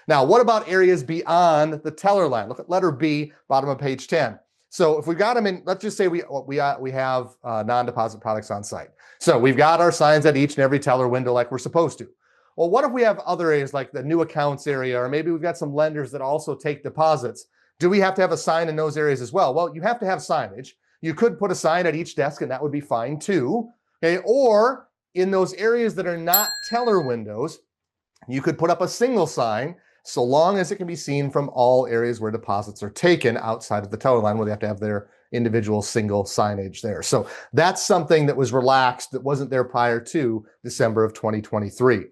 Now, what about areas beyond the teller line? Look at letter B, bottom of page 10. So if we've got them in, let's just say we have non-deposit products on site. So we've got our signs at each and every teller window like we're supposed to. Well, what if we have other areas like the new accounts area, or maybe we've got some lenders that also take deposits? Do we have to have a sign in those areas as well? Well, you have to have signage. You could put a sign at each desk and that would be fine too. Okay, or in those areas that are not teller windows, you could put up a single sign so long as it can be seen from all areas where deposits are taken outside of the teller line, where they have to have their individual single signage there. So that's something that was relaxed that wasn't there prior to December of 2023.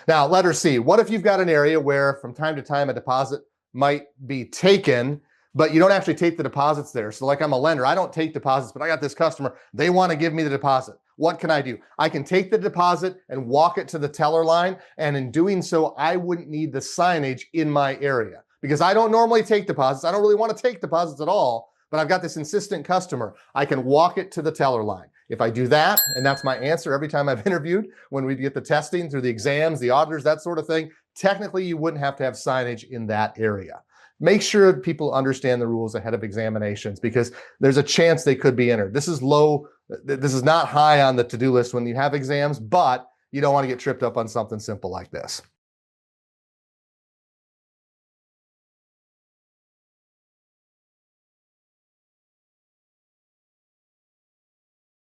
Now, letter C, what if you've got an area where from time to time a deposit might be taken, but you don't actually take the deposits there? So like I'm a lender, I don't take deposits, but I got this customer, they want to give me the deposit. What can I do? I can take the deposit and walk it to the teller line. And in doing so, I wouldn't need the signage in my area because I don't normally take deposits. I don't really want to take deposits at all, but I've got this insistent customer. I can walk it to the teller line. If I do that, and that's my answer every time I've interviewed, when we get the testing through the exams, the auditors, that sort of thing, technically you wouldn't have to have signage in that area. Make sure people understand the rules ahead of examinations because there's a chance they could be entered. This is low. This is not high on the to-do list when you have exams, but you don't want to get tripped up on something simple like this.